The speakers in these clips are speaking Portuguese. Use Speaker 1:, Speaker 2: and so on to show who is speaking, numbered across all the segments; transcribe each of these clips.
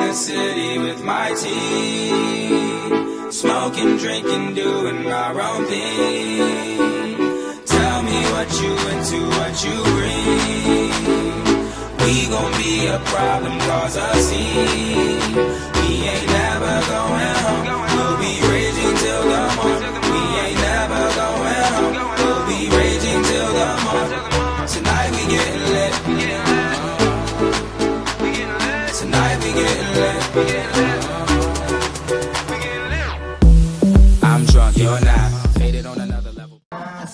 Speaker 1: the city with my team, smoking, drinking, doing our own thing. Tell me what you into, what you bring. We gon' be a problem, cause a scene. We ain't never going home. We'll be raging till the morning. We ain't never going home. We'll be raging till the morning. Tonight we getting lit. Tonight we getting lit. I'm drunk, you're not. Faded on another level.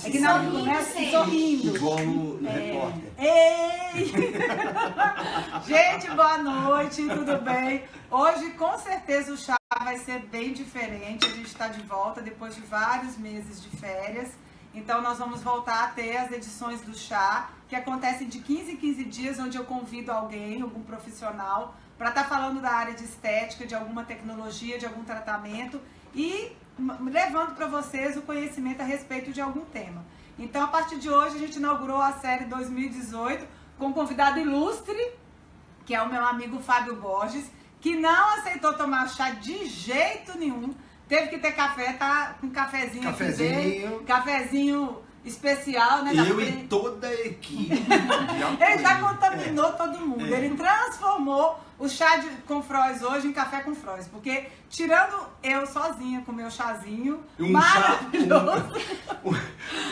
Speaker 2: É que na hora que começa, sorrindo.
Speaker 3: Igual no repórter.
Speaker 2: Ei! Gente, boa noite, tudo bem? Hoje, com certeza, o chá vai ser bem diferente. A gente está de volta depois de vários meses de férias. Então, nós vamos voltar a ter as edições do chá, que acontecem de 15 em 15 dias, onde eu convido alguém, algum profissional, para estar falando da área de estética, de alguma tecnologia, de algum tratamento e levando para vocês o conhecimento a respeito de algum tema. Então, a partir de hoje, a gente inaugurou a série 2018 com um convidado ilustre, que é o meu amigo Fábio Borges, que não aceitou tomar chá de jeito nenhum. Teve que ter café, tá com cafezinho aqui dele, cafezinho especial, né?
Speaker 3: Eu e toda a equipe.
Speaker 2: Ele já contaminou todo mundo. Ele transformou o chá com frois hoje em café com frois. Porque, tirando eu sozinha com meu chazinho maravilhoso.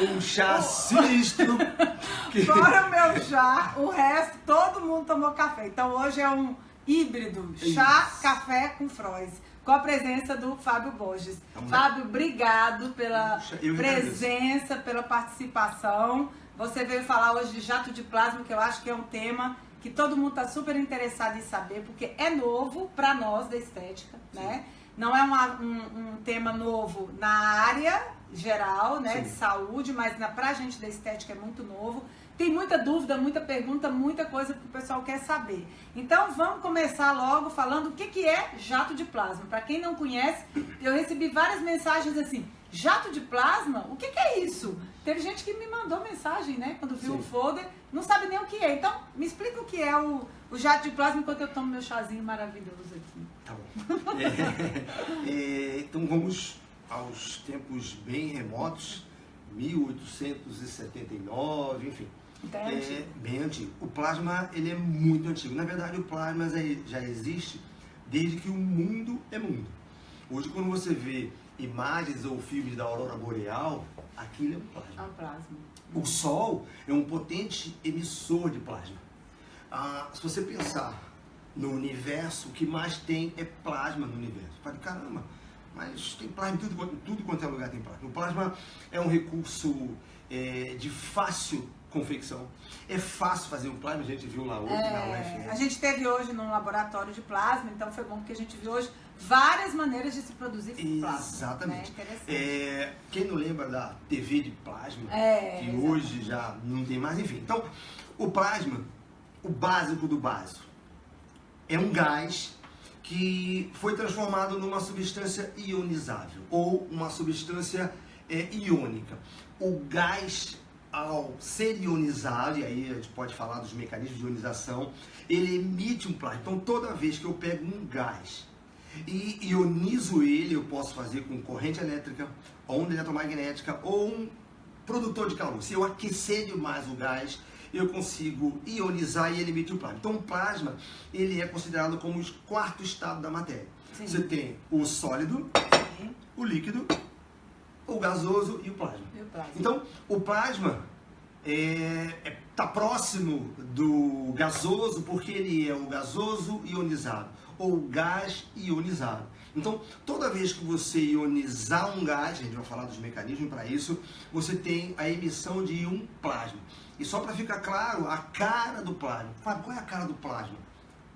Speaker 3: Um chá sinistro.
Speaker 2: Fora o meu chá, o resto, todo mundo tomou café. Então, hoje é um híbrido, chá, café com frois. Com a presença do Fábio Borges. Fábio, obrigado pela presença, pela participação. Você veio falar hoje de jato de plasma, que eu acho que é um tema que todo mundo está super interessado em saber, porque é novo para nós da estética, né? Não é um tema novo na área geral, né, de saúde, mas para a gente da estética é muito novo. Tem muita dúvida, muita pergunta, muita coisa que o pessoal quer saber. Então vamos começar logo falando o que é jato de plasma. Para quem não conhece, eu recebi várias mensagens assim, jato de plasma? O que é isso? Teve gente que me mandou mensagem, né, quando viu o folder, não sabe nem o que é. Então me explica o que é o jato de plasma enquanto eu tomo meu chazinho maravilhoso aqui.
Speaker 3: Tá bom. Então vamos aos tempos bem remotos, 1879, enfim. Bem antigo. O plasma, ele é muito antigo. Na verdade, o plasma já existe desde que o mundo é mundo. Hoje, quando você vê imagens ou filmes da aurora boreal, aquilo é um plasma.
Speaker 2: É um plasma.
Speaker 3: O Sol é um potente emissor de plasma. Se você pensar no universo, o que mais tem é plasma no universo. Fala, caramba, mas tem plasma em tudo quanto é lugar tem plasma. O plasma é um recurso de fácil confecção. É fácil fazer um plasma, a gente viu lá hoje na UFRJ.
Speaker 2: A gente teve hoje num laboratório de plasma, então foi bom porque a gente viu hoje várias maneiras de se produzir plasma.
Speaker 3: Exatamente.
Speaker 2: Né? Interessante.
Speaker 3: Quem não lembra da TV de plasma, que
Speaker 2: exatamente.
Speaker 3: hoje já não tem mais, enfim. Então, o plasma, o básico do básico, é um gás que foi transformado numa substância ionizável ou uma substância iônica. O gás, ao ser ionizado, e aí a gente pode falar dos mecanismos de ionização, ele emite um plasma. Então, toda vez que eu pego um gás e ionizo ele, eu posso fazer com corrente elétrica, onda eletromagnética ou um produtor de calor. Se eu aquecer demais o gás, eu consigo ionizar e ele emite o plasma. Então, o plasma, ele é considerado como o quarto estado da matéria. Sim. Você tem o sólido, o líquido, o gasoso e o plasma. Então, o plasma está próximo do gasoso porque ele é o gasoso ionizado ou gás ionizado. Então, toda vez que você ionizar um gás, a gente vai falar dos mecanismos para isso, você tem a emissão de um plasma. E só para ficar claro, a cara do plasma. Qual é a cara do plasma?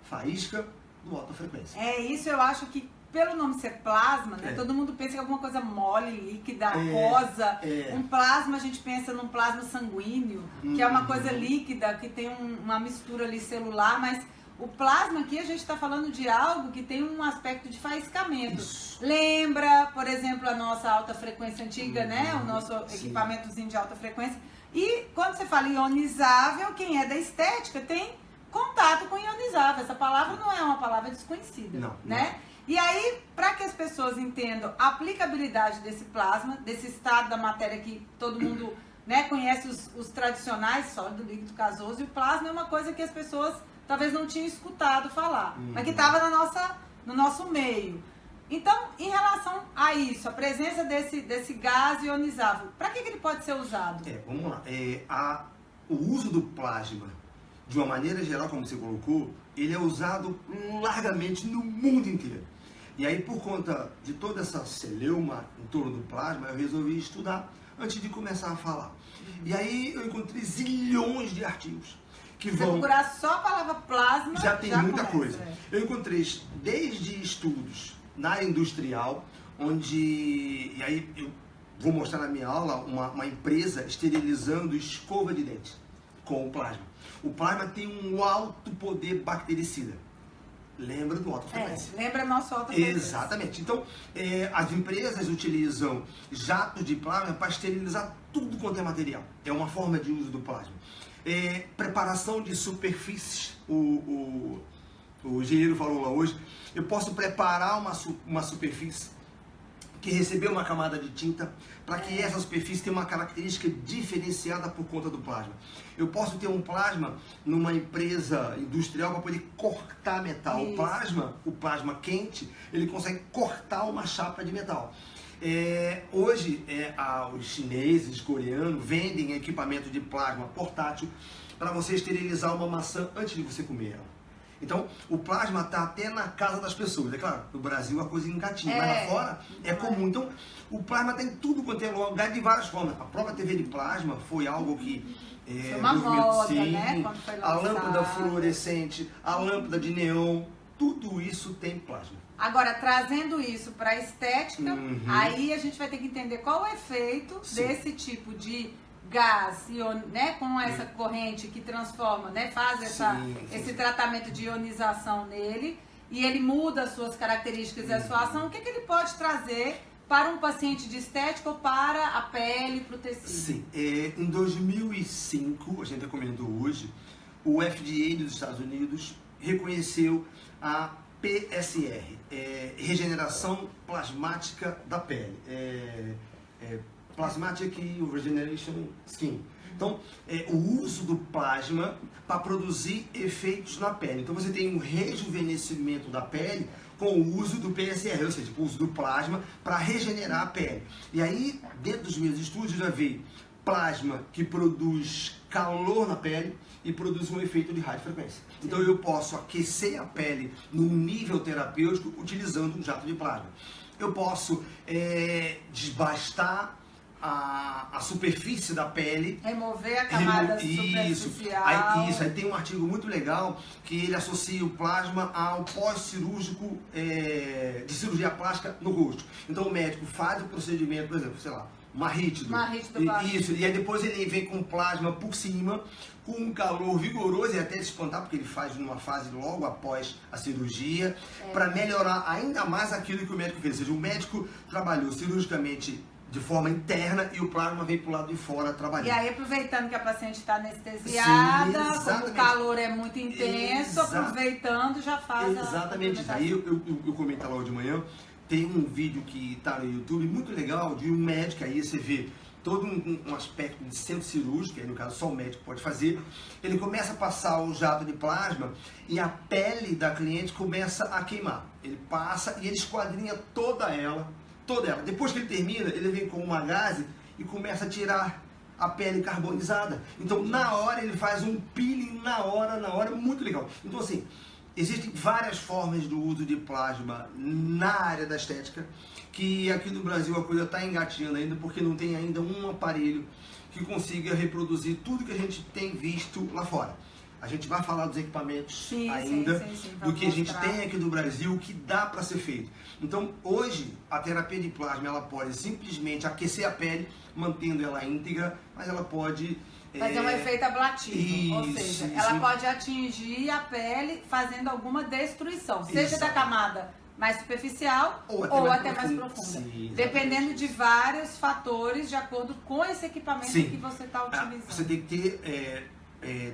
Speaker 3: Faísca do alta frequência.
Speaker 2: Isso eu acho que pelo nome ser plasma, né? Todo mundo pensa em alguma coisa mole, líquida, rosa. Um plasma, a gente pensa num plasma sanguíneo, que é uma coisa líquida, que tem uma mistura ali celular, mas o plasma aqui a gente está falando de algo que tem um aspecto de faiscamento. Isso. Lembra, por exemplo, a nossa alta frequência antiga, né? O nosso equipamentozinho de alta frequência. E quando você fala ionizável, quem é da estética tem contato com ionizável. Essa palavra não é uma palavra desconhecida,
Speaker 3: Não,
Speaker 2: né? E aí, para que as pessoas entendam a aplicabilidade desse plasma, desse estado da matéria que todo mundo, né, conhece os tradicionais, sólido, líquido, gasoso, e o plasma é uma coisa que as pessoas talvez não tinham escutado falar, mas que estava no nosso meio. Então, em relação a isso, a presença desse gás ionizável, para que ele pode ser usado?
Speaker 3: Vamos lá. O uso do plasma, de uma maneira geral, como você colocou, ele é usado largamente no mundo inteiro. E aí, por conta de toda essa celeuma em torno do plasma, eu resolvi estudar antes de começar a falar. E aí eu encontrei zilhões de artigos que
Speaker 2: Se
Speaker 3: vão...
Speaker 2: procurar só a palavra plasma,
Speaker 3: já tem muita
Speaker 2: começa,
Speaker 3: coisa. Eu encontrei desde estudos na área industrial, onde... E aí eu vou mostrar na minha aula uma empresa esterilizando escova de dente com o plasma. O plasma tem um alto poder bactericida. Lembra do alta frequência.
Speaker 2: Lembra nosso alta frequência.
Speaker 3: Exatamente. Então, as empresas utilizam jatos de plasma para esterilizar tudo quanto é material. É uma forma de uso do plasma. Preparação de superfícies. O engenheiro falou lá hoje. Eu posso preparar uma superfície que recebeu uma camada de tinta para que essa superfície tenha uma característica diferenciada por conta do plasma. Eu posso ter um plasma numa empresa industrial para poder cortar metal. O plasma quente, ele consegue cortar uma chapa de metal. Hoje, os chineses, coreanos, vendem equipamento de plasma portátil para você esterilizar uma maçã antes de você comer ela. Então, o plasma está até na casa das pessoas. É claro, no Brasil a coisa engatinha, mas lá fora é comum. Então, o plasma tem tudo quanto é lugar de várias formas. A própria TV de plasma foi algo que...
Speaker 2: foi uma moda, né? Quando foi
Speaker 3: a lâmpada fluorescente, a lâmpada de neon, tudo isso tem plasma.
Speaker 2: Agora, trazendo isso para a estética, aí a gente vai ter que entender qual o efeito desse tipo de gás, né, com essa corrente que transforma, né, faz esse tratamento de ionização nele, e ele muda as suas características e a sua ação. O que ele pode trazer para um paciente de estética ou para a pele, para o tecido?
Speaker 3: Sim, em 2005, a gente está comentando hoje, o FDA dos Estados Unidos reconheceu a PSR, regeneração plasmática da pele. Plasmatic Regeneration Skin. Então, o uso do plasma para produzir efeitos na pele. Então, você tem um rejuvenescimento da pele com o uso do PSR, ou seja, o uso do plasma para regenerar a pele. E aí, dentro dos meus estudos, eu já vi plasma que produz calor na pele e produz um efeito de radiofrequência. Então, eu posso aquecer a pele num nível terapêutico utilizando um jato de plasma. Eu posso desbastar a superfície da pele,
Speaker 2: remover a camada superficial.
Speaker 3: Aí tem um artigo muito legal que ele associa o plasma ao pós-cirúrgico de cirurgia plástica no rosto. Então o médico faz o procedimento, por exemplo, sei lá, marrítido plástico. Isso, e aí depois ele vem com plasma por cima, com um calor vigoroso e até de espantar, porque ele faz numa fase logo após a cirurgia, para melhorar ainda mais aquilo que o médico fez. Ou seja, o médico trabalhou cirurgicamente de forma interna e o plasma veio para o lado de fora trabalhando.
Speaker 2: E aí, aproveitando que a paciente está anestesiada, como o calor é muito intenso, aproveitando já faz
Speaker 3: exatamente isso. Aí eu comentei lá hoje de manhã, tem um vídeo que está no YouTube muito legal de um médico, aí você vê todo um aspecto de centro cirúrgico, que aí no caso só o médico pode fazer. Ele começa a passar o jato de plasma e a pele da cliente começa a queimar. Ele passa e ele esquadrinha toda ela. Depois que ele termina, ele vem com uma gaze e começa a tirar a pele carbonizada. Então, na hora, ele faz um peeling na hora, muito legal. Então, assim, existem várias formas do uso de plasma na área da estética, que aqui no Brasil a coisa está engatinhando ainda, porque não tem ainda um aparelho que consiga reproduzir tudo que a gente tem visto lá fora. A gente vai falar dos equipamentos ainda, do que a gente tem aqui no Brasil, o que dá para ser feito. Então, hoje, a terapia de plasma, ela pode simplesmente aquecer a pele, mantendo ela íntegra, mas ela pode...
Speaker 2: fazer um efeito ablativo, ou seja, ela pode atingir a pele fazendo alguma destruição, seja da camada mais superficial ou até mais profunda. Dependendo de vários fatores, de acordo com esse equipamento que você está utilizando.
Speaker 3: Você tem que ter...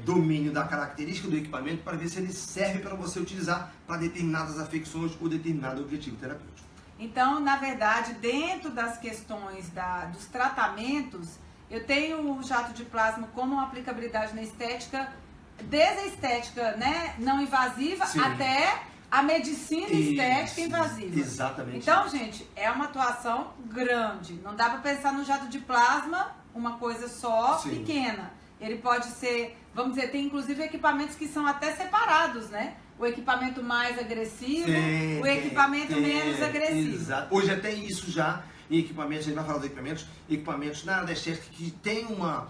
Speaker 3: domínio da característica do equipamento para ver se ele serve para você utilizar para determinadas afecções ou determinado objetivo terapêutico.
Speaker 2: Então, na verdade, dentro das questões dos tratamentos, eu tenho o jato de plasma como uma aplicabilidade na estética, desde a estética, né, não invasiva,
Speaker 3: Sim.
Speaker 2: até a medicina estética invasiva.
Speaker 3: Exatamente.
Speaker 2: Então, gente, é uma atuação grande. Não dá para pensar no jato de plasma uma coisa só,
Speaker 3: Sim.
Speaker 2: pequena. Ele pode ser, vamos dizer, tem inclusive equipamentos que são até separados, né? O equipamento mais agressivo, o equipamento menos agressivo.
Speaker 3: Exato. Hoje até isso já em equipamentos, a gente vai falar dos equipamentos na área da estética que tem uma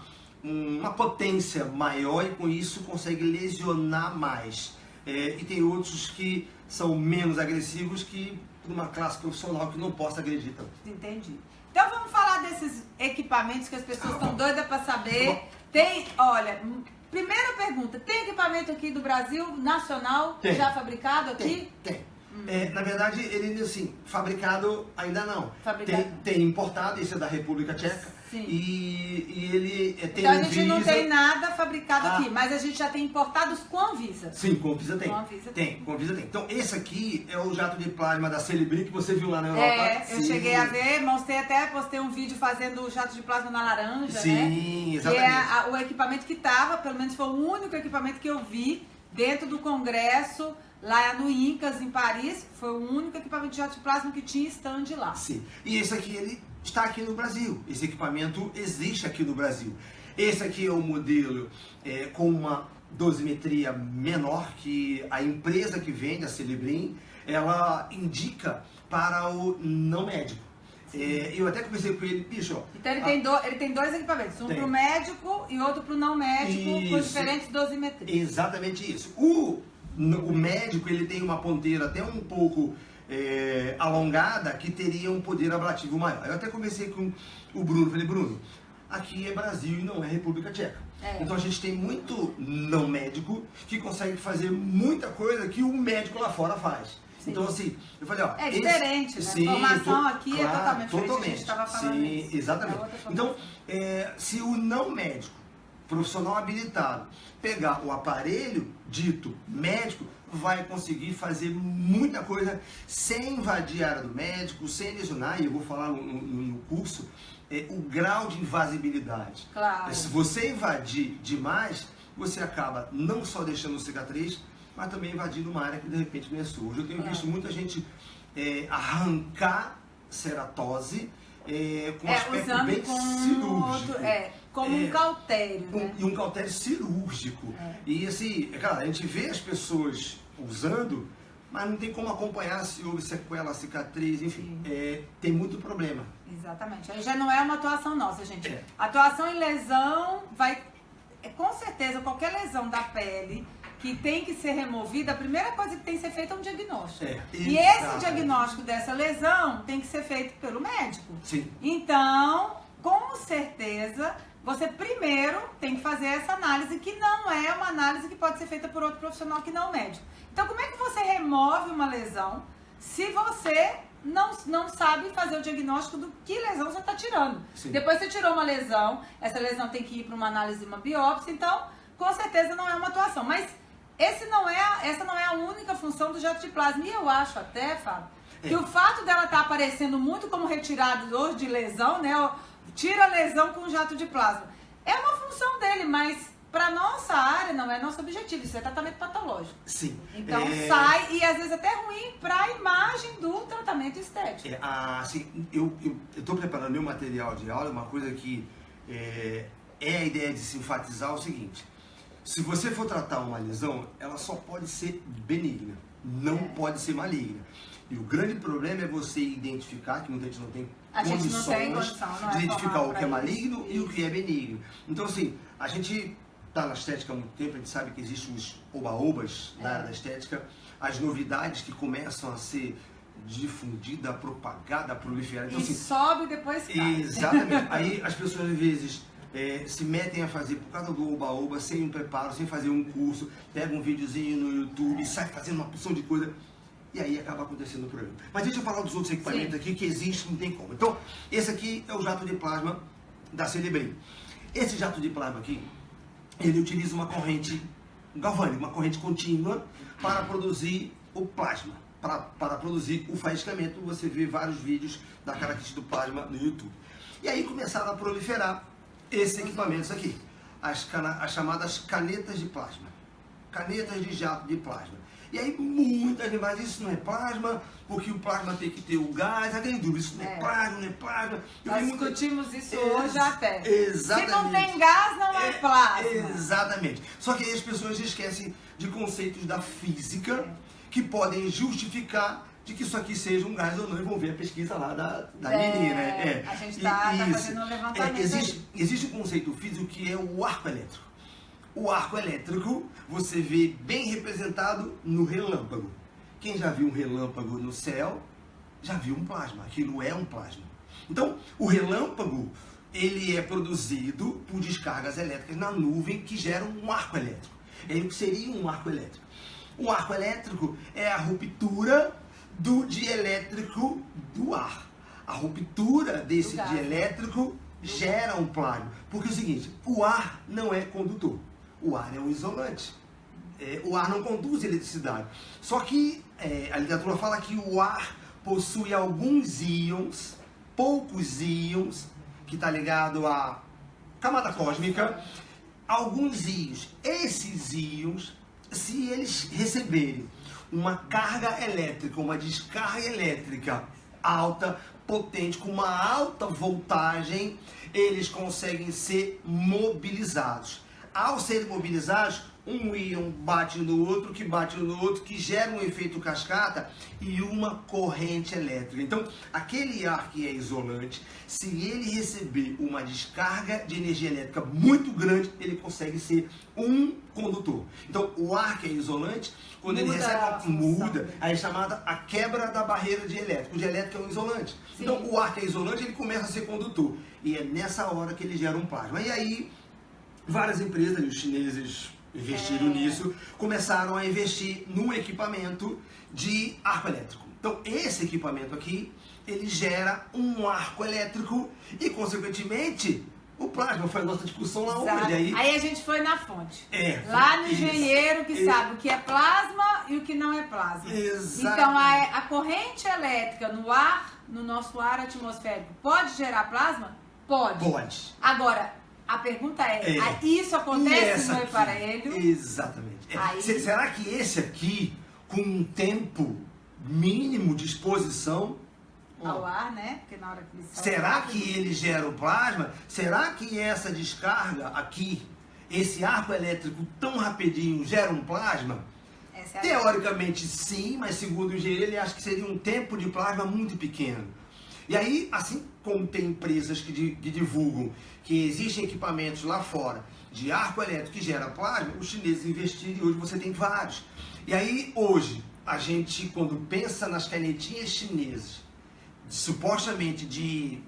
Speaker 3: potência maior e com isso consegue lesionar mais. E tem outros que são menos agressivos que numa classe profissional que não possa agredir tanto.
Speaker 2: Entendi. Então vamos falar desses equipamentos que as pessoas estão doidas para saber. Tem, olha, primeira pergunta, tem equipamento aqui do Brasil, nacional,
Speaker 3: Tem.
Speaker 2: já fabricado aqui?
Speaker 3: Tem. Na verdade, ele assim, fabricado ainda não.
Speaker 2: Fabricado.
Speaker 3: Tem importado, esse é da República Tcheca.
Speaker 2: Sim.
Speaker 3: E ele tem
Speaker 2: Então a gente não
Speaker 3: Anvisa.
Speaker 2: tem nada fabricado aqui, mas a gente já tem importados com Anvisa.
Speaker 3: Sim, com Anvisa tem.
Speaker 2: Com Anvisa
Speaker 3: Com Anvisa tem. Então esse aqui é o jato de plasma da Celebrim que você viu lá na Europa.
Speaker 2: Eu cheguei a ver, postei um vídeo fazendo o jato de plasma na laranja, né?
Speaker 3: Sim, exatamente.
Speaker 2: Que é o equipamento que estava, pelo menos foi o único equipamento que eu vi dentro do congresso, lá no Incas, em Paris. Foi o único equipamento de jato de plasma que tinha stand lá.
Speaker 3: Sim. E esse aqui, ele está aqui no Brasil. Esse equipamento existe aqui no Brasil. Esse aqui é o modelo com uma dosimetria menor que a empresa que vende, a Celebrim, ela indica para o não médico. Eu até conversei com ele, bicho, ó.
Speaker 2: Então ele tem dois equipamentos, um
Speaker 3: Tem.
Speaker 2: para o médico e outro para o não médico, com
Speaker 3: Isso.
Speaker 2: diferentes dosimetrias.
Speaker 3: Exatamente isso. O médico, ele tem uma ponteira até um pouco alongada, que teria um poder ablativo maior. Eu até conversei com o Bruno, falei, Bruno, aqui é Brasil e não é República Tcheca. Então a gente tem muito não médico que consegue fazer muita coisa que o médico lá fora faz.
Speaker 2: Sim.
Speaker 3: Então assim, eu falei, ó...
Speaker 2: É diferente, né? A formação aqui é totalmente diferente, a gente estava falando
Speaker 3: Sim,
Speaker 2: isso.
Speaker 3: exatamente.
Speaker 2: É outra
Speaker 3: Então, se o não médico, profissional habilitado, pegar o aparelho dito médico, vai conseguir fazer muita coisa sem invadir a área do médico, sem lesionar, e eu vou falar no curso, o grau de invasibilidade.
Speaker 2: Claro.
Speaker 3: Se você invadir demais, você acaba não só deixando cicatriz, mas também invadindo uma área que de repente não é sua. Hoje eu tenho visto muita gente arrancar ceratose com um aspecto bem cirúrgico.
Speaker 2: Como um cautério, né?
Speaker 3: E um cautério cirúrgico. E assim, claro, a gente vê as pessoas usando, mas não tem como acompanhar se houve sequela, cicatriz, enfim, tem muito problema.
Speaker 2: Exatamente. Aí já não é uma atuação nossa, gente. Atuação em lesão com certeza, qualquer lesão da pele que tem que ser removida, a primeira coisa que tem que ser feita é um diagnóstico. E esse diagnóstico dessa lesão tem que ser feito pelo médico.
Speaker 3: Sim.
Speaker 2: Então, com certeza, você primeiro tem que fazer essa análise, que não é uma análise que pode ser feita por outro profissional que não médico. Então, como é que você remove uma lesão se você não sabe fazer o diagnóstico do que lesão você está tirando?
Speaker 3: Sim.
Speaker 2: Depois você tirou uma lesão, essa lesão tem que ir para uma análise, uma biópsia, então, com certeza não é uma atuação. Mas essa não é a única função do jato de plasma. E eu acho até, Fábio, que o fato dela estar aparecendo muito como retirado hoje de lesão, né? Tira a lesão com jato de plasma. É uma função dele, mas para nossa área não é nosso objetivo. Isso é tratamento patológico.
Speaker 3: Sim.
Speaker 2: Então sai, e às vezes até ruim para a imagem do tratamento estético.
Speaker 3: Assim, eu estou preparando meu material de aula, uma coisa que é a ideia de se enfatizar o seguinte: se você for tratar uma lesão, ela só pode ser benigna, não pode ser maligna. E o grande problema é você identificar, que muita gente não tem condições de identificar o que é maligno e o que é benigno. Então, assim, a gente está na estética há muito tempo, a gente sabe que existem os oba-obas na área da estética, as novidades que começam a ser difundidas, propagadas, proliferadas. Então, assim,
Speaker 2: sobe e depois cai.
Speaker 3: Exatamente. Aí as pessoas, às vezes, se metem a fazer por causa do oba-oba, sem um preparo, sem fazer um curso, pega um videozinho no YouTube, sai fazendo uma porção de coisa, e aí acaba acontecendo o problema. Mas deixa eu falar dos outros equipamentos aqui que existem, não tem como. Então, esse aqui é o jato de plasma da Celebrim. Esse jato de plasma aqui, ele utiliza uma corrente galvânica, uma corrente contínua para produzir o plasma, para produzir o faiscamento. Você vê vários vídeos da característica do plasma no YouTube. E aí começaram a proliferar esses equipamentos aqui, as chamadas canetas de plasma, canetas de jato de plasma. E aí muitas vezes, mas isso não é plasma, porque o plasma tem que ter o gás, aquele dúvida, isso não é plasma, não é plasma.
Speaker 2: Nós discutimos isso hoje até.
Speaker 3: Exatamente.
Speaker 2: Se não tem gás, não é plasma.
Speaker 3: Exatamente. Só que aí as pessoas esquecem de conceitos da física que podem justificar de que isso aqui seja um gás ou não, e vão ver a pesquisa lá da menina.
Speaker 2: A gente está fazendo um levantamento.
Speaker 3: Existe um conceito físico que é o arco elétrico. O arco elétrico você vê bem representado no relâmpago. Quem já viu um relâmpago no céu, já viu um plasma. Aquilo é um plasma. Então, o relâmpago, ele é produzido por descargas elétricas na nuvem que geram um arco elétrico. É o que seria um arco elétrico. Um arco elétrico é a ruptura do dielétrico do ar. A ruptura desse dielétrico gera um plasma. Porque é o seguinte, o ar não é condutor. O ar é um isolante. O ar não conduz eletricidade. Só que a literatura fala que o ar possui alguns íons, poucos íons, que está ligado à camada cósmica, alguns íons. Esses íons, se eles receberem uma carga elétrica, uma descarga elétrica alta, potente, com uma alta voltagem, eles conseguem ser mobilizados. Ao serem mobilizados, um íon bate no outro, que gera um efeito cascata e uma corrente elétrica. Então, aquele ar que é isolante, se ele receber uma descarga de energia elétrica muito grande, ele consegue ser um condutor. Então, o ar que é isolante, quando ele recebe muda, aí é chamada a quebra da barreira dielétrica. O dielétrico é um isolante. Sim. Então, o ar que é isolante, ele começa a ser condutor. E é nessa hora que ele gera um plasma. E aí, várias empresas, os chineses investiram nisso, começaram a investir num equipamento de arco elétrico. Então, esse equipamento aqui, ele gera um arco elétrico e, consequentemente, o plasma. Foi a nossa discussão lá hoje.
Speaker 2: Aí a gente foi na fonte. Lá no engenheiro que sabe o que é plasma e o que não é plasma.
Speaker 3: Exato.
Speaker 2: Então, a corrente elétrica no ar, no nosso ar atmosférico, pode gerar plasma? Pode.
Speaker 3: Pode.
Speaker 2: Agora, a pergunta isso acontece no aparelho?
Speaker 3: Exatamente. Será que esse aqui, com um tempo mínimo de exposição
Speaker 2: ao ar, né? Porque na hora que ele
Speaker 3: será que ele gera o plasma? Será que essa descarga aqui, esse arco elétrico tão rapidinho, gera um plasma? Teoricamente sim, mas segundo o engenheiro, ele acha que seria um tempo de plasma muito pequeno. E aí, assim como tem empresas que divulgam que existem equipamentos lá fora de arco elétrico que gera plasma, os chineses investiram e hoje você tem vários. E aí, hoje, a gente, quando pensa nas canetinhas chinesas, supostamente de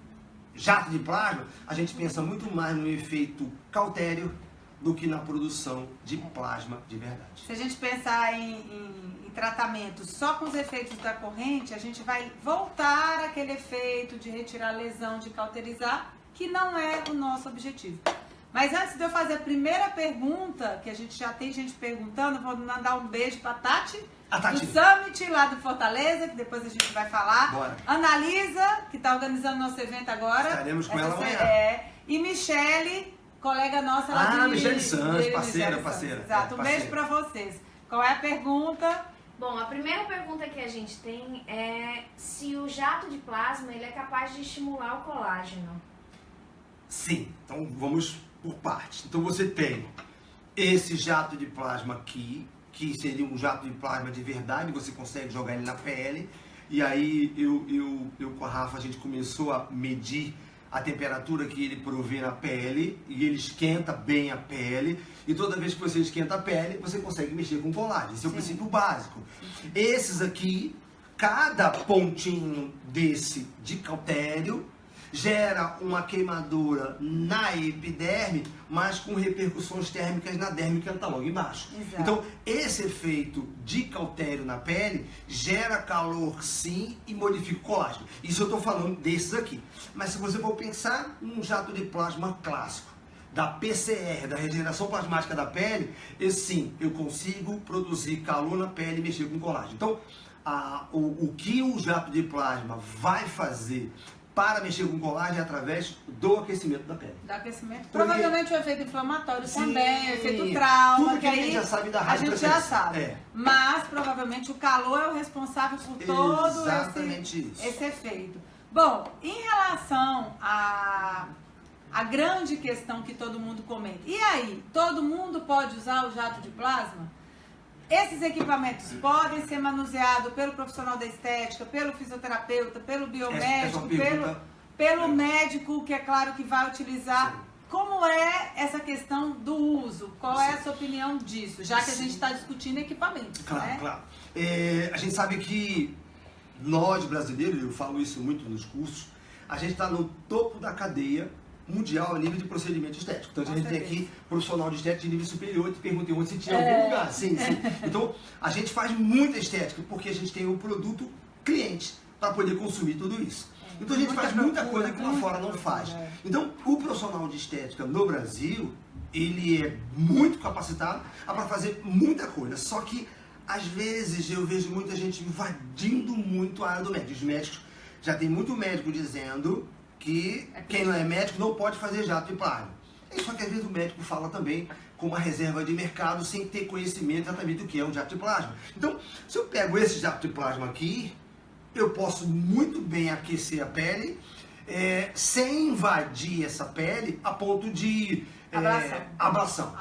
Speaker 3: jato de plasma, a gente pensa muito mais no efeito cautério do que na produção de plasma de verdade.
Speaker 2: Se a gente pensar em tratamento só com os efeitos da corrente, a gente vai voltar àquele efeito de retirar a lesão, de cauterizar, que não é o nosso objetivo. Mas antes de eu fazer a primeira pergunta, que a gente já tem gente perguntando, vou mandar um beijo para Tati, do Summit, lá do Fortaleza, que depois a gente vai falar.
Speaker 3: Bora.
Speaker 2: Analisa, que está organizando nosso evento agora.
Speaker 3: Estaremos com ela amanhã.
Speaker 2: E Michele, colega nossa lá de
Speaker 3: Michele Santos, parceira.
Speaker 2: Exato, um beijo para vocês. Qual é a pergunta?
Speaker 4: Bom, a primeira pergunta que a gente tem é se o jato de plasma ele é capaz de estimular o colágeno.
Speaker 3: Sim, então vamos por partes. Então você tem esse jato de plasma aqui, que seria um jato de plasma de verdade, você consegue jogar ele na pele. E aí eu com a Rafa, a gente começou a medir a temperatura que ele provê na pele, e ele esquenta bem a pele, e toda vez que você esquenta a pele, você consegue mexer com colágeno. Esse é o princípio básico. Esses aqui, cada pontinho desse de cautério gera uma queimadura na epiderme, mas com repercussões térmicas na derme, que está logo embaixo.
Speaker 2: Exato.
Speaker 3: Então, esse efeito de cautério na pele gera calor sim e modifica o colágeno. Isso eu estou falando desses aqui. Mas se você for pensar num jato de plasma clássico, da PCR, da regeneração plasmática da pele, eu consigo produzir calor na pele e mexer com colágeno. Então, o que o jato de plasma vai fazer para mexer com colágeno é através do aquecimento da pele.
Speaker 2: Do aquecimento.
Speaker 3: Porque...
Speaker 2: Provavelmente o efeito inflamatório
Speaker 3: Sim,
Speaker 2: também, o efeito trauma.
Speaker 3: tudo que a gente já sabe da
Speaker 2: a gente já sabe.
Speaker 3: É.
Speaker 2: Mas provavelmente o calor é o responsável por todo esse efeito. Bom, em relação a grande questão que todo mundo comenta. E aí, todo mundo pode usar o jato de plasma? Esses equipamentos podem ser manuseados pelo profissional da estética, pelo fisioterapeuta, pelo biomédico, pelo médico, que é claro que vai utilizar. Sim. Como é essa questão do uso? Qual é a sua opinião disso? Já que a gente está discutindo equipamentos,
Speaker 3: claro,
Speaker 2: né?
Speaker 3: Claro. A gente sabe que nós, brasileiros, eu falo isso muito nos cursos, a gente está no topo da cadeia mundial a nível de procedimento estético. Então, a gente tem aqui profissional de estética de nível superior, te perguntei onde se tinha algum lugar. Sim. Então, a gente faz muita estética, porque a gente tem um produto cliente para poder consumir tudo isso. Então, a gente faz muita coisa que lá fora não faz. Então, o profissional de estética no Brasil, ele é muito capacitado para fazer muita coisa. Só que, às vezes, eu vejo muita gente invadindo muito a área do médico. Os médicos, já tem muito médico dizendo que quem não é médico não pode fazer jato de plasma. Só que às vezes o médico fala também com uma reserva de mercado sem ter conhecimento exatamente do que é um jato de plasma. Então, se eu pego esse jato de plasma aqui, eu posso muito bem aquecer a pele sem invadir essa pele a ponto de ablação.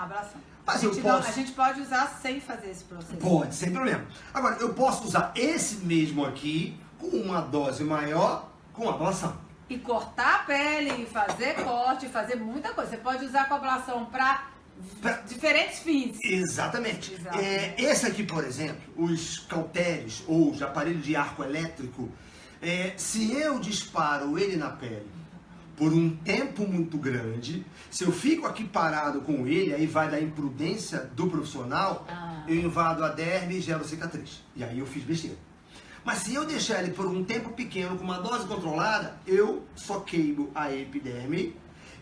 Speaker 3: Mas
Speaker 2: a gente pode usar sem fazer esse processo.
Speaker 3: Pode, sem problema. Agora, eu posso usar esse mesmo aqui com uma dose maior com ablação.
Speaker 2: E cortar a pele, e fazer corte, fazer muita coisa. Você pode usar a ablação para diferentes fins.
Speaker 3: Exatamente. Esse aqui, por exemplo, os cauteres ou os aparelhos de arco elétrico, se eu disparo ele na pele por um tempo muito grande, se eu fico aqui parado com ele, aí vai da imprudência do profissional, eu invado a derme e gero cicatriz. E aí eu fiz besteira. Mas se eu deixar ele por um tempo pequeno, com uma dose controlada, eu só queimo a epiderme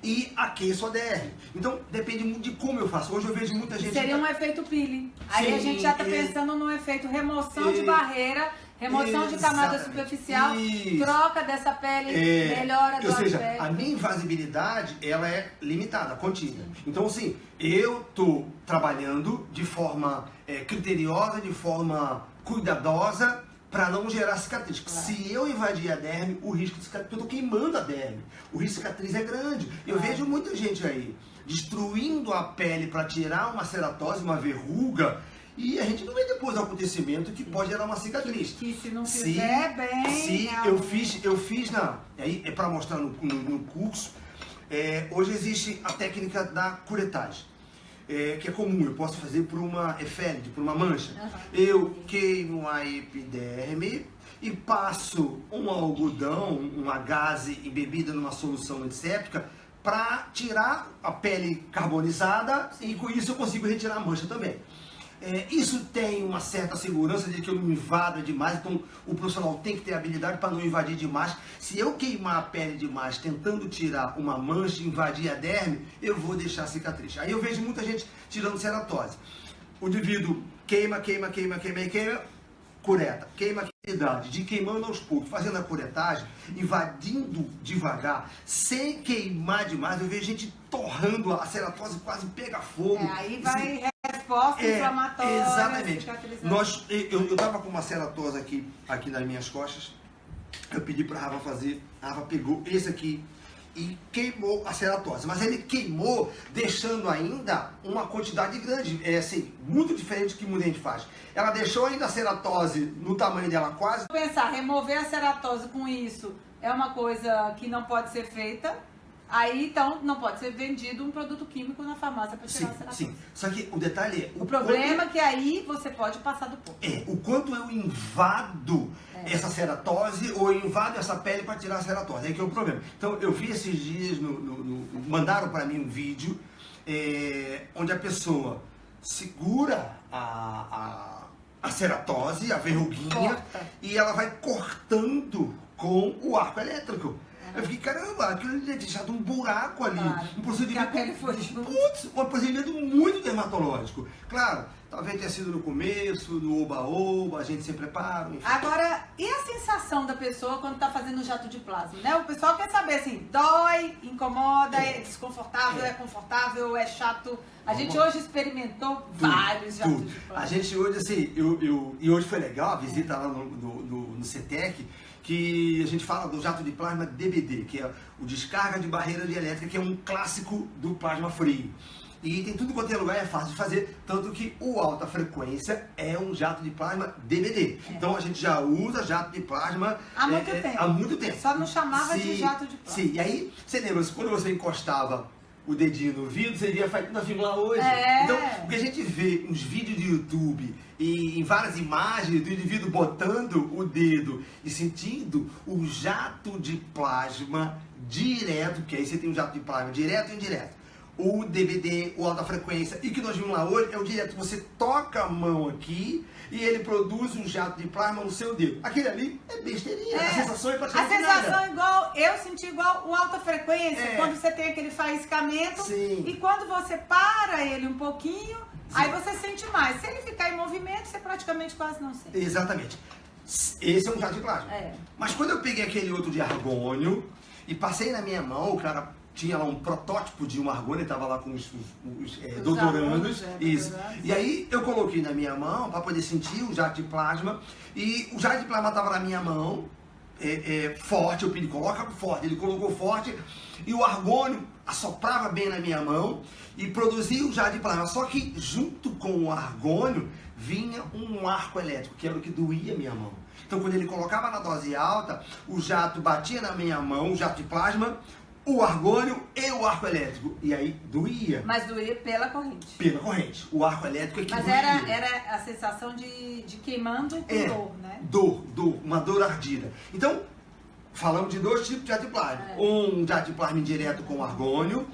Speaker 3: e aqueço a derme. Então, depende muito de como eu faço. Hoje eu vejo muita gente...
Speaker 2: Seria um efeito peeling. Aí a gente já está pensando num efeito remoção de barreira, remoção de camada superficial, troca dessa pele, melhora da pele.
Speaker 3: Ou seja, a minha invasibilidade, ela é limitada, contínua. Então, assim, eu estou trabalhando de forma criteriosa, de forma cuidadosa, para não gerar cicatriz. Claro. Se eu invadir a derme, o risco de cicatriz, eu estou queimando a derme, o risco de cicatriz é grande. Eu vejo muita gente aí destruindo a pele para tirar uma ceratose, uma verruga, e a gente não vê depois do acontecimento que pode gerar uma cicatriz.
Speaker 2: Que se não fizer bem...
Speaker 3: eu fiz aí é para mostrar no curso, hoje existe a técnica da curetagem. Que é comum, eu posso fazer por uma efêmide, por uma mancha. Eu queimo a epiderme e passo um algodão, uma gaze embebida numa solução antisséptica para tirar a pele carbonizada e com isso eu consigo retirar a mancha também. Isso tem uma certa segurança de que eu não invada demais, então o profissional tem que ter habilidade para não invadir demais. Se eu queimar a pele demais tentando tirar uma mancha e invadir a derme, eu vou deixar a cicatriz. Aí eu vejo muita gente tirando ceratose. O indivíduo queima, cureta, queima a quantidade de queimando aos poucos, fazendo a curetagem, invadindo devagar, sem queimar demais. Eu vejo gente torrando, a ceratose quase pega fogo.
Speaker 2: Aí vai resposta inflamatória.
Speaker 3: Exatamente. Eu estava com uma ceratose aqui nas minhas costas, eu pedi para a Rafa fazer, a Rafa pegou esse aqui e queimou a ceratose, mas ele queimou deixando ainda uma quantidade grande, assim, muito diferente do que muita gente faz. Ela deixou ainda a ceratose no tamanho dela quase.
Speaker 2: Pensar, remover a ceratose com isso é uma coisa que não pode ser feita. Aí, então, não pode ser vendido um produto químico na farmácia para tirar a ceratose.
Speaker 3: Sim, só que o detalhe é...
Speaker 2: O problema é que aí você pode passar do ponto.
Speaker 3: O quanto eu invado essa ceratose ou eu invado essa pele para tirar a ceratose. Aí que é o problema. Então, eu vi esses dias, mandaram para mim um vídeo onde a pessoa segura a ceratose, a verruguinha, e ela vai cortando com o arco elétrico. Eu fiquei, caramba, aquilo deve ter deixado um buraco ali.
Speaker 2: Claro,
Speaker 3: Um procedimento.
Speaker 2: porque a pele foi junto.
Speaker 3: Putz, um procedimento muito dermatológico. Claro, talvez tenha sido no começo, no oba-oba, a gente se prepara, enfim.
Speaker 2: Agora, e a sensação da pessoa quando tá fazendo o jato de plasma, né? O pessoal quer saber assim, dói, incomoda, é desconfortável, é confortável, é chato. A gente hoje experimentou vários jatos
Speaker 3: Tudo.
Speaker 2: de plasma.
Speaker 3: A gente hoje, assim, e hoje foi legal a visita lá no CETEC, que a gente fala do jato de plasma DBD, que é o descarga de barreira dielétrica, que é um clássico do plasma frio. E tem tudo quanto é lugar, é fácil de fazer, tanto que o alta frequência é um jato de plasma DBD. Então a gente já usa jato de plasma
Speaker 2: Há muito tempo.
Speaker 3: há muito tempo.
Speaker 2: Só não chamava de jato de plasma.
Speaker 3: Sim, e aí você lembra, quando você encostava o dedinho no vidro, você via fazendo assim lá hoje.
Speaker 2: É.
Speaker 3: Então, o que a gente vê uns vídeos de YouTube e em várias imagens do indivíduo botando o dedo e sentindo o jato de plasma direto, porque aí você tem um jato de plasma direto e indireto. O DBD, o alta frequência, e o que nós vimos lá hoje é o direto. Você toca a mão aqui e ele produz um jato de plasma no seu dedo. Aquele ali é besteirinha, a sensação é
Speaker 2: A
Speaker 3: praticamente
Speaker 2: sensação
Speaker 3: nada.
Speaker 2: é igual, eu senti igual o alta frequência,
Speaker 3: É.
Speaker 2: quando você tem aquele faiscamento.
Speaker 3: Sim.
Speaker 2: E quando você para ele um pouquinho, aí você sente mais. Se ele ficar em movimento, você praticamente quase não sente.
Speaker 3: Exatamente. Esse é um jato de plasma.
Speaker 2: É.
Speaker 3: Mas quando eu peguei aquele outro de argônio e passei na minha mão, o cara tinha lá um protótipo de um argônio, ele estava lá com os doutorandos.
Speaker 2: alunos,
Speaker 3: Isso.
Speaker 2: doutorandos.
Speaker 3: E aí eu coloquei na minha mão para poder sentir o jato de plasma. E o jato de plasma estava na minha mão, forte. Eu pedi, coloca forte. Ele colocou forte. E o argônio assoprava bem na minha mão e produzia o jato de plasma. Só que junto com o argônio vinha um arco elétrico, que era o que doía a minha mão. Então quando ele colocava na dose alta, o jato batia na minha mão, o jato de plasma, o argônio e o arco elétrico. E aí doía
Speaker 2: Mas doía pela corrente.
Speaker 3: pela corrente. O arco elétrico é que
Speaker 2: Mas
Speaker 3: doía.
Speaker 2: era a sensação de queimando com dor, né?
Speaker 3: Dor, uma dor ardida. Então, falamos de dois tipos de jato de plasma. Um jato de plasma indireto com argônio.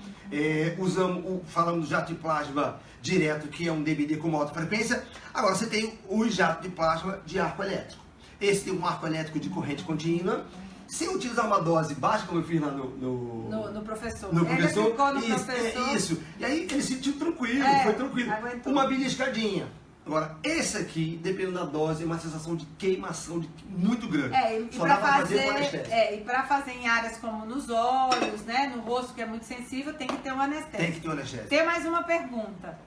Speaker 3: Falamos do jato de plasma direto, que é um DBD com alta frequência. Agora você tem o jato de plasma de arco elétrico. Esse tem um arco elétrico de corrente contínua. Se utilizar uma dose baixa, como eu fiz lá
Speaker 2: No professor.
Speaker 3: no
Speaker 2: Ele
Speaker 3: professor,
Speaker 2: ficou no
Speaker 3: isso,
Speaker 2: professor.
Speaker 3: isso. E aí ele se sentiu tranquilo, foi tranquilo.
Speaker 2: Aguentou.
Speaker 3: Uma beliscadinha. Agora, esse aqui, dependendo da dose, é uma sensação de queimação muito grande.
Speaker 2: E
Speaker 3: Só
Speaker 2: pra
Speaker 3: dá pra fazer com anestésico.
Speaker 2: e pra fazer em áreas como nos olhos, né? No rosto, que é muito sensível, tem que ter um anestésico.
Speaker 3: Tem que ter um anestésico.
Speaker 2: Tem mais uma pergunta.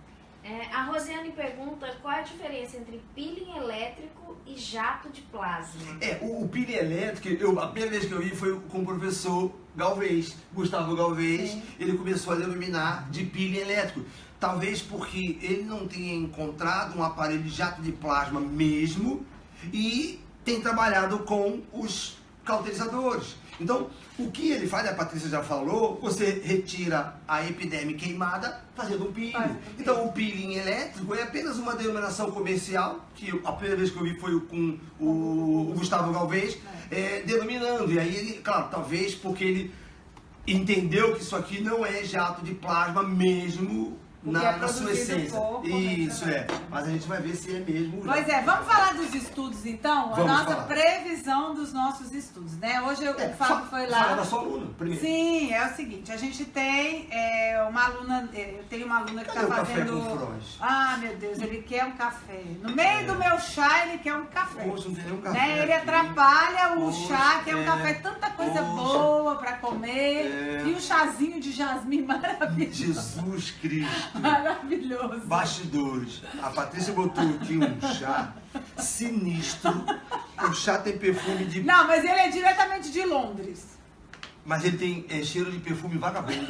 Speaker 4: A Rosiane pergunta qual é a diferença entre peeling elétrico e jato de plasma.
Speaker 3: O peeling elétrico, a primeira vez que eu vi foi com o professor Galvez, Gustavo Galvez.
Speaker 2: Sim.
Speaker 3: Ele começou a denominar de peeling elétrico. Talvez porque ele não tenha encontrado um aparelho de jato de plasma mesmo e tem trabalhado com os cauterizadores. Então, o que ele faz, a Patrícia já falou, você retira a epiderme queimada fazendo um peeling. Então, o peeling elétrico é apenas uma denominação comercial, que a primeira vez que eu vi foi com o Gustavo Galvez, denominando. E aí, ele, claro, talvez porque ele entendeu que isso aqui não é jato de plasma mesmo na sua essência. Isso mas a gente vai ver se é mesmo.
Speaker 2: Pois vamos falar dos estudos então?
Speaker 3: Vamos
Speaker 2: a nossa
Speaker 3: falar.
Speaker 2: previsão dos nossos estudos, né? Hoje o Fábio foi lá.
Speaker 3: Fala da sua aluna, primeiro.
Speaker 2: Sim, é o seguinte, a gente tem uma aluna, eu tenho uma aluna que
Speaker 3: Cadê
Speaker 2: está
Speaker 3: o café
Speaker 2: fazendo.
Speaker 3: com Froz?
Speaker 2: Ah, meu Deus, ele quer um café. No meio do meu chá, ele quer um café.
Speaker 3: Poxa, não tem nenhum café.
Speaker 2: Né? Ele
Speaker 3: aqui.
Speaker 2: atrapalha o
Speaker 3: Poxa,
Speaker 2: chá, que é um café, tanta coisa
Speaker 3: Poxa.
Speaker 2: boa pra comer. E um chazinho de jasmim maravilhoso.
Speaker 3: Jesus Cristo.
Speaker 2: Maravilhoso.
Speaker 3: Bastidores. A Patrícia botou aqui um chá sinistro. O chá tem perfume de...
Speaker 2: Não, mas ele é diretamente de Londres.
Speaker 3: Mas ele tem cheiro de perfume vagabundo.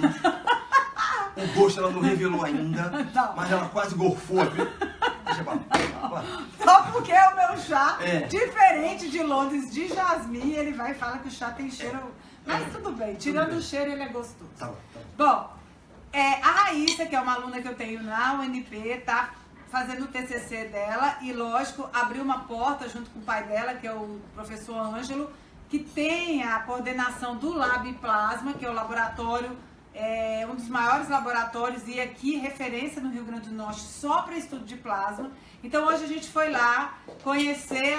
Speaker 3: O gosto ela não revelou ainda.
Speaker 2: Não.
Speaker 3: Mas ela quase gorfou aqui. Deixa pra...
Speaker 2: Só porque é o meu chá,
Speaker 3: É.
Speaker 2: diferente de Londres, de jasmim, ele vai e fala que o chá tem cheiro. Mas tudo bem, tirando
Speaker 3: bem.
Speaker 2: o cheiro, ele é gostoso.
Speaker 3: Tá bom.
Speaker 2: Bom, a Raíssa, que é uma aluna que eu tenho na UNP, tá fazendo o TCC dela e, lógico, abriu uma porta junto com o pai dela, que é o professor Ângelo, que tem a coordenação do Lab Plasma, que é o laboratório, um dos maiores laboratórios e aqui referência no Rio Grande do Norte só para estudo de plasma. Então hoje a gente foi lá conhecer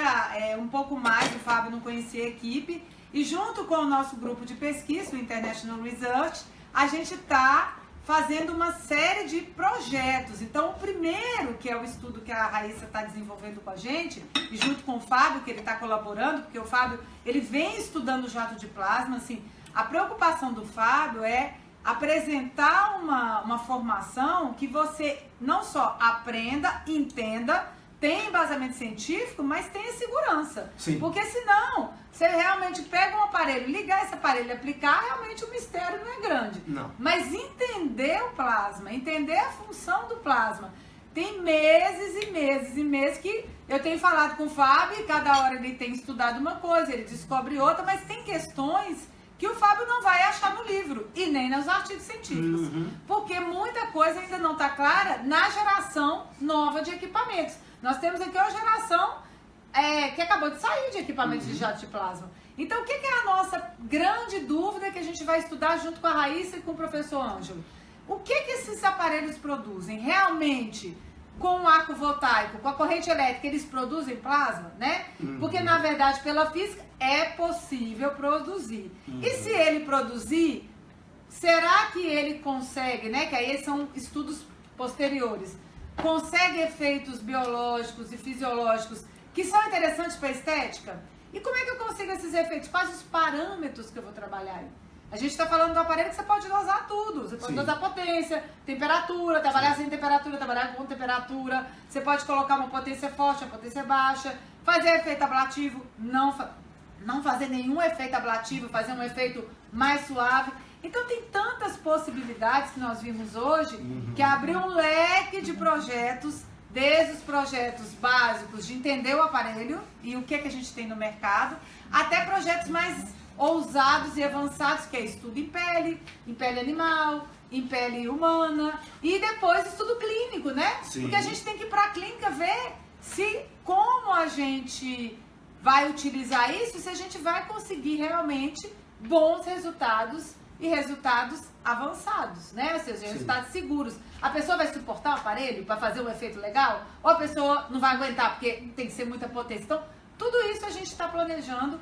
Speaker 2: um pouco mais, o Fábio não conhecia a equipe, E junto com o nosso grupo de pesquisa, o International Research, a gente está fazendo uma série de projetos. Então, o primeiro, que é o estudo que a Raíssa está desenvolvendo com a gente, e junto com o Fábio, que ele está colaborando, porque o Fábio, ele vem estudando o jato de plasma, assim, a preocupação do Fábio é apresentar uma formação que você não só aprenda, entenda, tem embasamento científico, mas tenha segurança.
Speaker 3: Sim.
Speaker 2: Porque senão, se ele realmente pega um aparelho, ligar esse aparelho e aplicar, realmente o mistério não é grande.
Speaker 3: Não.
Speaker 2: Mas entender o plasma, entender a função do plasma, tem meses e meses e meses que eu tenho falado com o Fábio e cada hora ele tem estudado uma coisa, ele descobre outra, mas tem questões que o Fábio não vai achar no livro e nem nos artigos científicos. Porque muita coisa ainda não está clara na geração nova de equipamentos. Nós temos aqui uma geração que acabou de sair de equipamentos de jato de plasma. Então, o que é a nossa grande dúvida que a gente vai estudar junto com a Raíssa e com o professor Ângelo? O que esses aparelhos produzem? Realmente, com o arco voltaico, com a corrente elétrica, eles produzem plasma, né? Porque, na verdade, pela física, é possível produzir. E se ele produzir, será que ele consegue, né? Que aí são estudos posteriores. Consegue efeitos biológicos e fisiológicos que são interessantes para a estética? E como é que eu consigo esses efeitos? Quais os parâmetros que eu vou trabalhar aí? A gente está falando do aparelho que você pode dosar tudo. Você pode dosar potência, temperatura, trabalhar sem temperatura, trabalhar com temperatura. Você pode colocar uma potência forte, uma potência baixa, fazer efeito ablativo, não fazer nenhum efeito ablativo, fazer um efeito mais suave. Então tem tantas possibilidades que nós vimos hoje que abriu um leque de projetos, desde os projetos básicos de entender o aparelho e o que a gente tem no mercado, até projetos mais ousados e avançados, que é estudo em pele animal, em pele humana e depois estudo clínico, né?
Speaker 3: Sim.
Speaker 2: Porque a gente tem que ir para a clínica ver como a gente vai utilizar isso, se a gente vai conseguir realmente bons resultados e resultados avançados, né? Ou seja, resultados seguros. A pessoa vai suportar o aparelho para fazer um efeito legal? Ou a pessoa não vai aguentar porque tem que ser muita potência? Então, tudo isso a gente está planejando.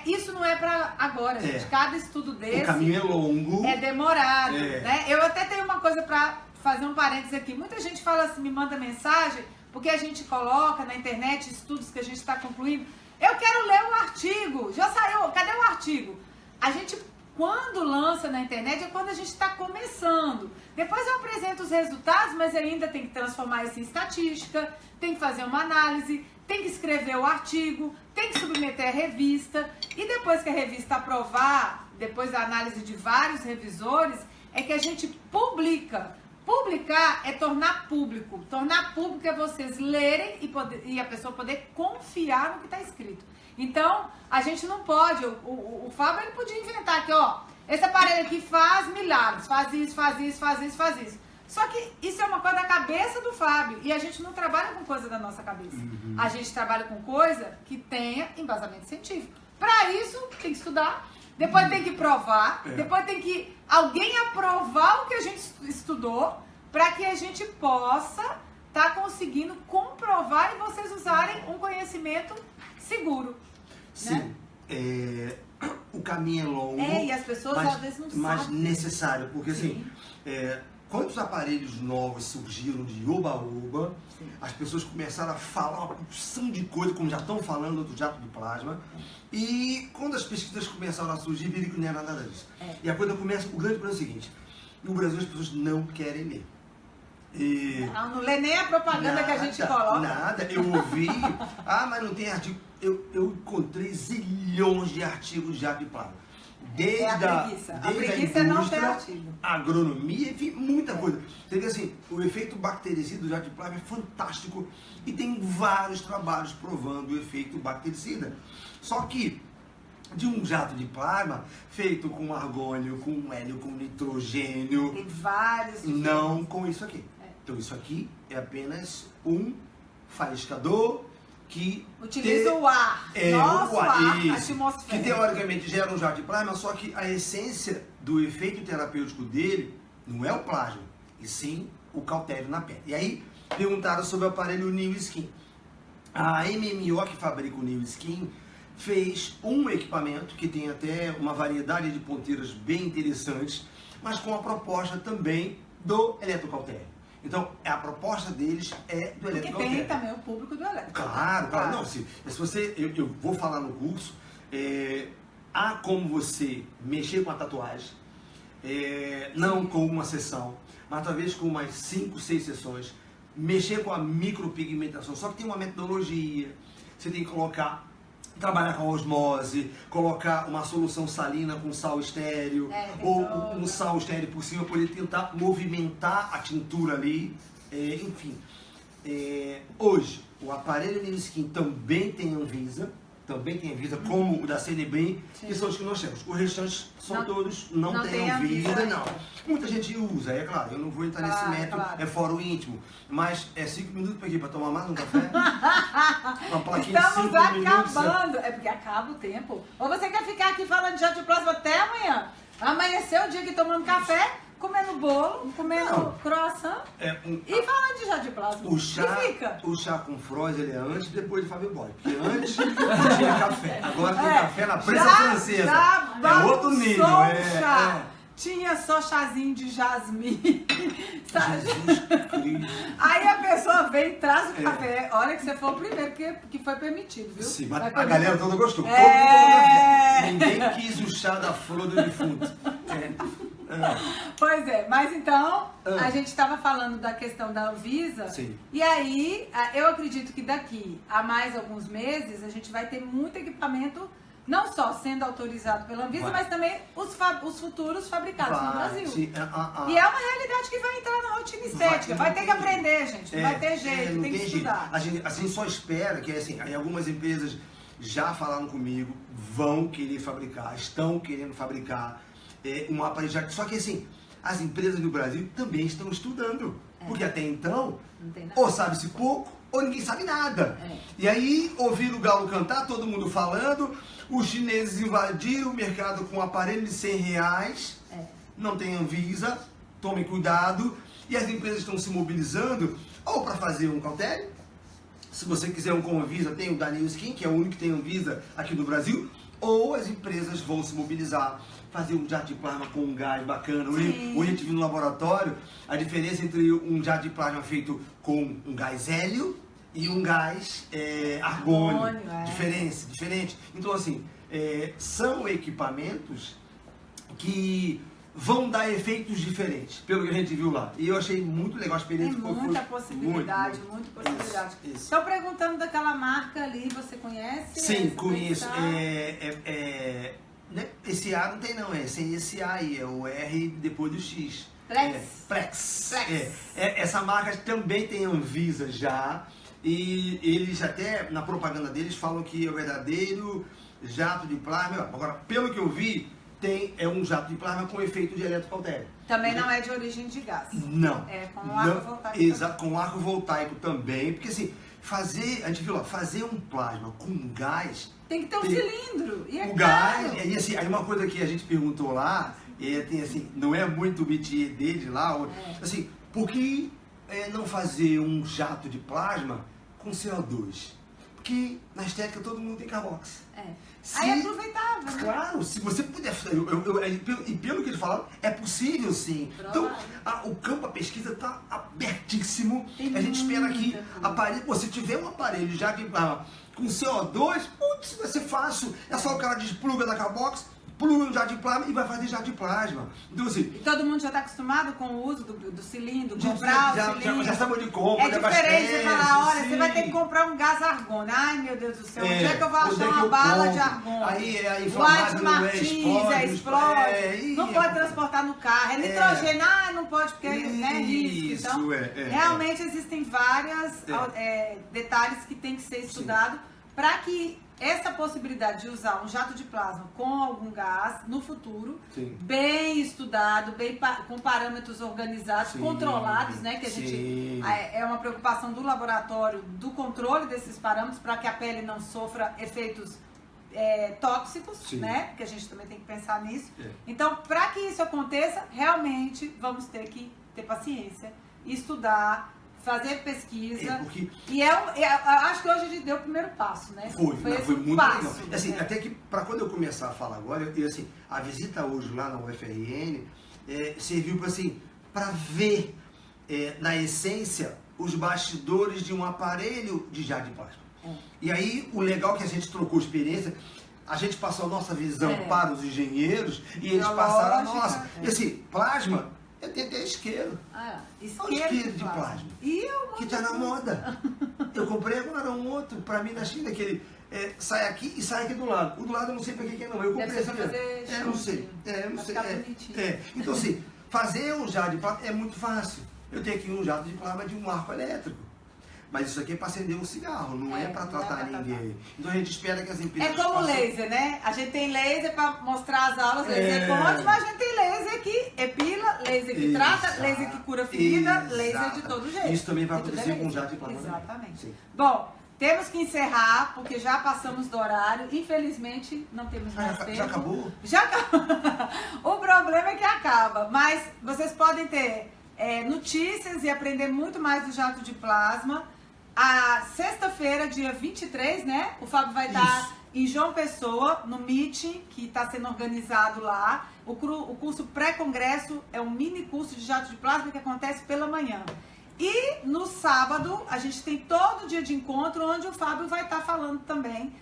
Speaker 2: Isso não é para agora, gente. Cada estudo desse...
Speaker 3: O caminho é longo.
Speaker 2: É demorado, né? Eu até tenho uma coisa para fazer um parênteses aqui. Muita gente fala assim, me manda mensagem, porque a gente coloca na internet estudos que a gente está concluindo. Eu quero ler o artigo. Já saiu. Cadê o artigo? A gente... Quando lança na internet é quando a gente está começando. Depois eu apresento os resultados, mas ainda tem que transformar isso em estatística, tem que fazer uma análise, tem que escrever o artigo, tem que submeter a revista. E depois que a revista aprovar, depois da análise de vários revisores, é que a gente publica. Publicar é tornar público. Tornar público é vocês lerem e a pessoa poder confiar no que está escrito. Então, a gente não pode, o Fábio ele podia inventar aqui, ó, esse aparelho aqui faz milagres, faz isso, faz isso, faz isso, faz isso. Só que isso é uma coisa da cabeça do Fábio e a gente não trabalha com coisa da nossa cabeça. A gente trabalha com coisa que tenha embasamento científico. Para isso, tem que estudar, depois tem que provar, depois tem que alguém aprovar o que a gente estudou para que a gente possa estar conseguindo comprovar e vocês usarem um conhecimento seguro.
Speaker 3: Sim.
Speaker 2: Né?
Speaker 3: O caminho é longo.
Speaker 2: E as pessoas às vezes não
Speaker 3: mas
Speaker 2: sabem.
Speaker 3: necessário, porque assim, quantos aparelhos novos surgiram de oba-oba, as pessoas começaram a falar uma porção de coisa, como já estão falando do jato de plasma, e quando as pesquisas começaram a surgir, viram que não era nada disso. E a coisa começa, o grande problema é o seguinte, no Brasil as pessoas não querem ler.
Speaker 2: Não lê nem a propaganda que a gente coloca.
Speaker 3: Nada, eu ouvi, mas não tem artigo. Eu encontrei zilhões de artigos de jato de plasma. Desde
Speaker 2: a preguiça. A preguiça é não ter artigo.
Speaker 3: Agronomia, enfim, muita coisa. Você vê assim, o efeito bactericida do jato de plasma é fantástico e tem vários trabalhos provando o efeito bactericida. Só que de um jato de plasma feito com argônio, com hélio, com nitrogênio.
Speaker 2: Tem vários.
Speaker 3: Não com isso aqui. Então isso aqui é apenas um faiscador que
Speaker 2: utiliza o ar, nosso ar, a atmosfera.
Speaker 3: Que teoricamente gera um jato de plasma, só que a essência do efeito terapêutico dele não é o plasma, e sim o cautério na pele. E aí perguntaram sobre o aparelho New Skin. A MMO que fabrica o New Skin fez um equipamento que tem até uma variedade de ponteiras bem interessantes, mas com a proposta também do eletrocautério. Então, a proposta deles é do
Speaker 2: Porque
Speaker 3: eletrocautério.
Speaker 2: tem também o público do elétrico.
Speaker 3: Claro. Não, se você, eu vou falar no curso, há como você mexer com a tatuagem, não com uma sessão, mas talvez com umas 5, 6 sessões, mexer com a micropigmentação, só que tem uma metodologia, você tem que trabalhar com a osmose, colocar uma solução salina com sal estéreo, ou um sal estéreo por cima, poder tentar movimentar a tintura ali, enfim. Hoje, o aparelho New Skin também tem Anvisa, como o da CNB, que são os que nós temos. Os restantes são todos, não tem Anvisa, não. Muita gente usa, é claro, eu não vou entrar nesse método, é fora o íntimo, mas 5 minutos para quê? Para tomar mais um café? Uma plaquinha de 5 minutos.
Speaker 2: Acabando, é porque acaba o tempo. Ou você quer ficar aqui falando de jardim de plasma até amanhã? Amanheceu o dia aqui tomando café, comendo bolo, comendo croissant e falando de jardim de plasma.
Speaker 3: O chá com Frois, ele é antes e depois de Fábio Boy. Porque antes tinha café, agora tem café na prensa francesa. É outro nível.
Speaker 2: Tinha só chazinho de jasmim.
Speaker 3: Jesus Cristo.
Speaker 2: Aí a pessoa vem e traz o café. Olha que você foi o primeiro que foi permitido, viu?
Speaker 3: Sim, mas a galera toda gostou. Todo mundo tomou café. Ninguém quis o chá da flor do defunto.
Speaker 2: Pois é, mas então a gente estava falando da questão da Anvisa.
Speaker 3: Sim.
Speaker 2: E aí eu acredito que daqui a mais alguns meses a gente vai ter muito equipamento, não só sendo autorizado pela Anvisa, mas também os futuros fabricados no Brasil.
Speaker 3: Sim.
Speaker 2: E é uma realidade que vai entrar na rotina estética. Vai ter que aprender, gente. Não vai ter jeito, tem que estudar.
Speaker 3: A gente só espera que, assim, aí algumas empresas já falaram comigo, vão querer fabricar, estão querendo fabricar um aparelho. Só que, assim, as empresas do Brasil também estão estudando. Porque até então, ou sabe-se pouco, ou ninguém sabe nada. E aí, ouviram o galo cantar, todo mundo falando, os chineses invadiram o mercado com um aparelho de R$100, não tem Anvisa, tomem cuidado, e as empresas estão se mobilizando, ou para fazer um cautério, se você quiser um com Anvisa, tem o da New Skin, que é o único que tem Anvisa aqui no Brasil, ou as empresas vão se mobilizar, fazer um jato de plasma com um gás bacana. Hoje a gente viu no laboratório a diferença entre um jato de plasma feito com um gás hélio e um gás argônio. Diferente. Então, assim, são equipamentos que vão dar efeitos diferentes, pelo que a gente viu lá. E eu achei muito legal a experiência.
Speaker 2: Tem muita possibilidade. Estou perguntando daquela marca ali, você conhece?
Speaker 3: Sim, conheço. Esse A não tem não, sem esse A aí, é o R depois do X. Plex. Essa marca também tem Anvisa já, e eles até, na propaganda deles, falam que é o verdadeiro jato de plasma. Agora, pelo que eu vi, é um jato de plasma com efeito de eletrocautério.
Speaker 2: Também não é de origem de gás.
Speaker 3: Não.
Speaker 2: É com arco voltaico.
Speaker 3: Exato, com arco voltaico também, porque assim, a gente viu lá, fazer um plasma com gás...
Speaker 2: Tem que ter um cilindro. E
Speaker 3: o gás, e assim, aí uma coisa que a gente perguntou lá, tem assim, não é muito o métier dele lá, assim, por que não fazer um jato de plasma com CO2? Porque na estética todo mundo tem carbox.
Speaker 2: Aí é aproveitável. Né?
Speaker 3: Claro, se você puder, e pelo que eles falaram, é possível sim. Então, o campo, a pesquisa está abertíssimo. A gente espera que se tiver um aparelho já de com CO2, putz, vai ser fácil. É só o cara despluga da carbox, pluga no jardim de plasma e vai fazer jardim de plasma. Então, assim,
Speaker 2: e todo mundo já está acostumado com o uso do cilindro, comprar o cilindro.
Speaker 3: Já sabe onde compra,
Speaker 2: é diferente você falar, olha, você vai ter que comprar um gás argônio. Ai, meu Deus do céu, onde é que eu vou achar uma bala de argônio?
Speaker 3: Aí
Speaker 2: White Martins, explode. Não pode transportar no carro. É nitrogênio, não pode porque é risco. Então, realmente existem vários detalhes que tem que ser estudado para que essa possibilidade de usar um jato de plasma com algum gás no futuro, bem estudado, com parâmetros organizados, controlados, né? Que a gente é uma preocupação do laboratório, do controle desses parâmetros para que a pele não sofra efeitos tóxicos, né? Porque a gente também tem que pensar nisso. Então, para que isso aconteça, realmente vamos ter que ter paciência, estudar, fazer pesquisa.
Speaker 3: Porque
Speaker 2: E acho que hoje a gente deu o primeiro passo, né?
Speaker 3: foi
Speaker 2: esse
Speaker 3: muito
Speaker 2: passo,
Speaker 3: legal. Assim,
Speaker 2: né?
Speaker 3: até que para quando eu começar a falar agora, assim, a visita hoje lá na UFRN serviu para ver na essência os bastidores de um aparelho de jardim plástico. E aí o legal é que a gente trocou experiência, a gente passou a nossa visão para os engenheiros e eles passaram a nossa. E assim, plasma tem até isqueiro. Isqueiro de plasma. Que está na moda. Eu comprei agora um outro, para mim na China, que ele sai aqui e sai aqui do lado. O do lado eu não sei para que é não. Eu comprei esse aqui. Não sei. Não sei. Então assim, fazer um jato de plasma é muito fácil. Eu tenho aqui um jato de plasma de um arco elétrico. Mas isso aqui é para acender um cigarro, não é para tratar ninguém. Então a gente espera que as empresas...
Speaker 2: É como laser, né? A gente tem laser para mostrar as aulas, laser contra, mas a gente tem laser que epila, laser que trata, laser que cura ferida, laser de todo jeito.
Speaker 3: Isso também vai acontecer com o jato de plasma.
Speaker 2: Exatamente.
Speaker 3: Sim.
Speaker 2: Bom, temos que encerrar, porque já passamos do horário. Infelizmente, não temos mais tempo.
Speaker 3: Já acabou?
Speaker 2: Já acabou. O problema é que acaba, mas vocês podem ter notícias e aprender muito mais do jato de plasma. A sexta-feira, dia 23, né? O Fábio vai estar em João Pessoa, no Meet, que está sendo organizado lá. O curso pré-congresso é um mini curso de jato de plasma que acontece pela manhã. E no sábado, a gente tem todo dia de encontro, onde o Fábio vai estar falando também,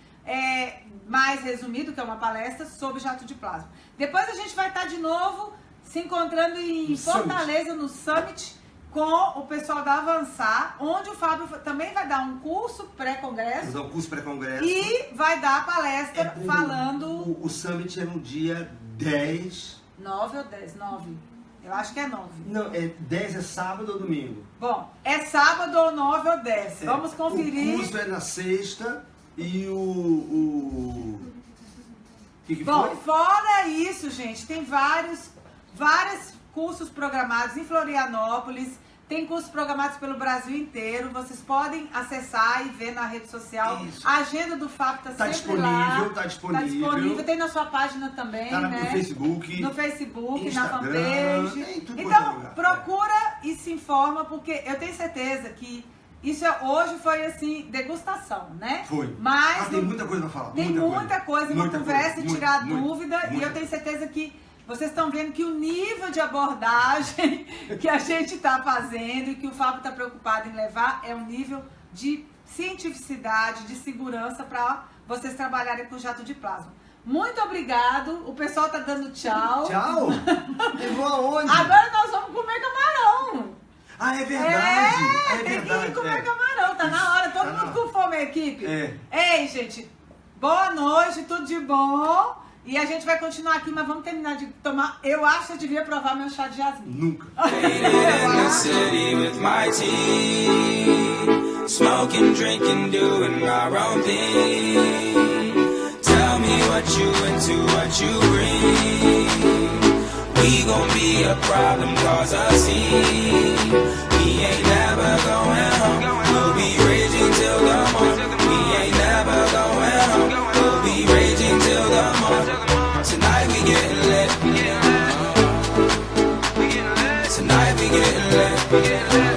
Speaker 2: mais resumido, que é uma palestra sobre jato de plasma. Depois a gente vai estar de novo se encontrando em Fortaleza, no Summit, com o pessoal da Avançar, onde o Fábio também vai dar um curso pré-congresso.
Speaker 3: Vai dar um curso pré-congresso.
Speaker 2: E vai dar a palestra falando...
Speaker 3: O Summit é no dia 10...
Speaker 2: 9 ou 10? 9. Eu acho que é 9.
Speaker 3: Não, 10 é sábado ou domingo?
Speaker 2: Bom, é sábado ou 9 ou 10. Vamos conferir.
Speaker 3: O curso é na sexta e o que
Speaker 2: Bom,
Speaker 3: foi?
Speaker 2: fora isso, gente, tem vários cursos programados em Florianópolis. Tem cursos programados pelo Brasil inteiro. Vocês podem acessar e ver na rede social.
Speaker 3: Isso.
Speaker 2: A agenda do Fábio está sempre
Speaker 3: disponível,
Speaker 2: lá.
Speaker 3: Tá disponível.
Speaker 2: Tem na sua página também,
Speaker 3: tá
Speaker 2: né?
Speaker 3: No Facebook.
Speaker 2: No Facebook,
Speaker 3: Instagram,
Speaker 2: na fanpage.
Speaker 3: tudo
Speaker 2: Então,
Speaker 3: lugar,
Speaker 2: procura e se informa, porque eu tenho certeza que isso hoje foi assim, degustação, né?
Speaker 3: Foi.
Speaker 2: Mas
Speaker 3: tem muita coisa para falar.
Speaker 2: Tem muita coisa, uma conversa e tirar dúvida.
Speaker 3: Muita.
Speaker 2: E eu tenho certeza que vocês estão vendo que o nível de abordagem que a gente está fazendo e que o Fábio está preocupado em levar é um nível de cientificidade, de segurança para vocês trabalharem com jato de plasma. Muito obrigado. O pessoal está dando tchau.
Speaker 3: Tchau? Levou aonde?
Speaker 2: Agora nós vamos comer camarão.
Speaker 3: Ah, é verdade.
Speaker 2: Tem que ir comer camarão. Tá na hora. Todo mundo com fome, equipe. Ei, gente. Boa noite, tudo de bom. E a gente vai continuar aqui, mas vamos terminar de tomar. Eu acho que eu devia provar meu chá de jasmim.
Speaker 3: Nunca.
Speaker 1: In the city with my team, smoking, drinking, doing our own thing. Tell me what you into, what you bring. We gon' be a problem, cause a scene. We ain't never going home. We'll be raging till the morning. We ain't never going home. We'll be raging till the morning. Tonight we getting lit. Tonight we getting lit.